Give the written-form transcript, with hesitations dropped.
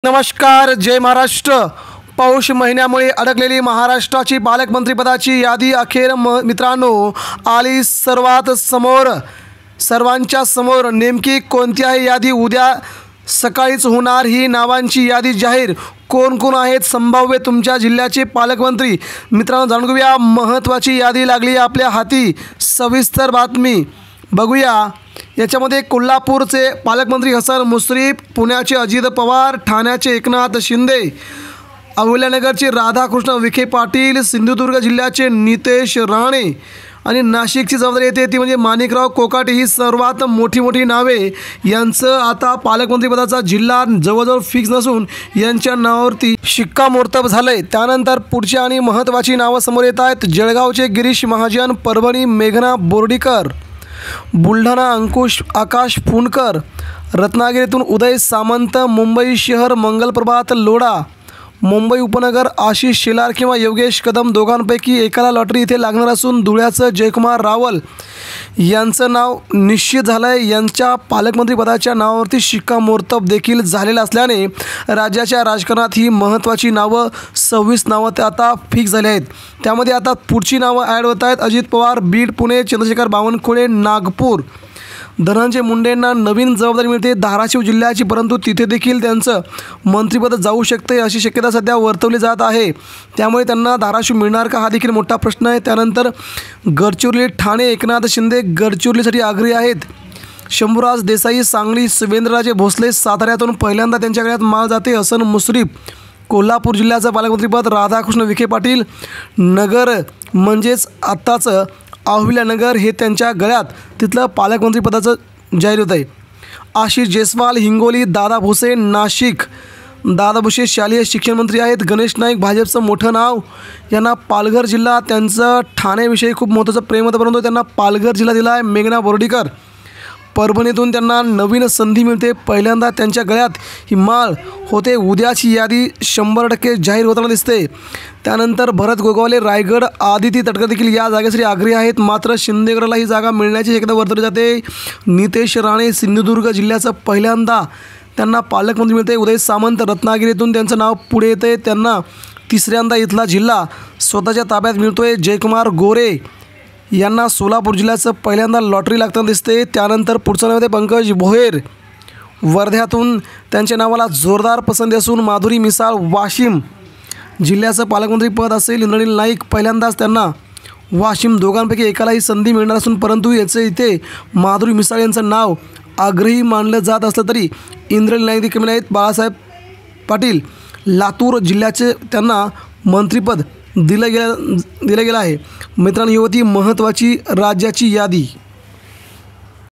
नमस्कार, जय महाराष्ट्र। पौष महिन्यामुळे अडकलेली महाराष्ट्राची पालकमंत्रीपदाची यादी अखेर मित्रांनो आली सर्वांच्या समोर। नेमकी कोणती आहे यादी? उद्या सकाळीच होणार ही नावांची यादी जाहीर। कोण कोण आहेत संभाव्य तुमच्या जिल्ह्याचे पालकमंत्री? मित्रांनो जाणून घेऊया, महत्त्वाची यादी लागली आपल्या हाती। सविस्तर बातमी बघूया। याच्यामध्ये कोल्हापूरचे पालकमंत्री हसन मुश्रीफ, पुण्याचे अजित पवार, ठाण्याचे एकनाथ शिंदे, अहिल्यानगरचे राधाकृष्ण विखे पाटील, सिंधुदुर्ग जिल्ह्याचे नितेश राणे आणि नाशिकची जबाबदारी येते ती म्हणजे माणिकराव कोकाटे। ही सर्वात मोठी नावे यांचं आता पालकमंत्रीपदाचा जिल्हा जवळजवळ फिक्स नसून यांच्या नावावरती शिक्कामोर्तब झालंय। त्यानंतर पुढची आणि महत्त्वाची नावं समोर येत आहेत। जळगावचे गिरीश महाजन, परभणी मेघना बोर्डीकर, बुलढाणा आकाश फुंडकर, रत्नागिरीतून उदय सामंत, मुंबई शहर मंगलप्रभात लोढा, मुंबई उपनगर आशिष शेलार किंवा योगेश कदम दोघांपैकी एकाला लॉटरी इथे लागणार असून धुळ्याचं जयकुमार रावल यांचं नाव निश्चित झालं आहे। यांच्या पालकमंत्रीपदाच्या नावावरती शिक्कामोर्तब देखील झालेलं असल्याने राज्याच्या राजकारणात ही महत्त्वाची नावं 26 नावं ते आता फिक्स झाली आहेत। त्यामध्ये आता पुढची नावं ॲड होत आहेत। अजित पवार बीड, पुणे, चंद्रशेखर बावनकुळे नागपूर, धनंजय मुंडेंना नवीन जबाबदारी मिळते धाराशिव जिल्ह्याची, परंतु तिथे देखील त्यांचं मंत्रिपद जाऊ शकते अशी शक्यता सध्या वर्तवली जात आहे। त्यामुळे त्यांना धाराशिव मिळणार का हा देखील मोठा प्रश्न आहे। त्यानंतर गडचिरोली, ठाणे एकनाथ शिंदे गडचिरोलीसाठी आग्रही आहेत। शंभूराज देसाई सांगली, शिवेंद्रराजे भोसले साताऱ्यातून पहिल्यांदा त्यांच्याकडे माल जाते। हसन मुश्रीफ कोल्हापूर जिल्ह्याचं पालकमंत्रीपद, राधाकृष्ण विखे पाटील नगर म्हणजेच आत्ताचं अहिल्यानगर हे त्यांच्या गळ्यात, तिथलं पालकमंत्रीपदाचं जाहीर होत आहे। आशिष जयस्वाल हिंगोली, दादा भुसे नाशिक, दादा भुसे शालेय शिक्षण मंत्री आहेत। गणेश नाईक भाजपचं मोठं नाव, यांना पालघर जिल्हा, त्यांचं ठाण्याविषयी खूप महत्त्वाचं प्रेम होतं परंतु त्यांना पालघर जिल्हा दिला आहे। मेघना बोर्डीकर परभणीतून त्यांना नवीन संधी मिळते, पहिल्यांदा त्यांच्या गळ्यात ही माळ होते। उद्याची यादी 100% जाहीर होताना दिसते। त्यानंतर भरत गोगावले रायगड, आदिती तटकर देखील या जागेसाठी आग्रही आहेत, मात्र शिंदेगडला ही जागा मिळण्याची शक्यता वर्तवली जाते। नितेश राणे सिंधुदुर्ग जिल्ह्याचं पहिल्यांदा त्यांना पालकमंत्री मिळते। उदय सामंत रत्नागिरीतून त्यांचं नाव पुढे येते, त्यांना तिसऱ्यांदा इथला जिल्हा स्वतःच्या ताब्यात मिळतोय। जयकुमार गोरे यांना सोलापूर जिल्ह्याचं पहिल्यांदा लॉटरी लागताना दिसते। त्यानंतर पुढच्या नावामध्ये पंकज भोयर वर्ध्यातून त्यांच्या नावाला जोरदार पसंती असून माधुरी मिसाळ वाशिम जिल्ह्याचं पालकमंत्रीपद असेल। इंद्रनील नाईक पहिल्यांदाच त्यांना वाशिम दोघांपैकी एकालाही संधी मिळणार असून परंतु याचं इथे माधुरी मिसाळ यांचं नाव आग्रही मानलं जात असलं तरी इंद्रनील नाईक देखील आहेत। बाळासाहेब पाटील लातूर जिल्ह्याचे त्यांना मंत्रिपद दिलं गेलं आहे। मित्रांनो ही होती महत्त्वाची राज्याची यादी।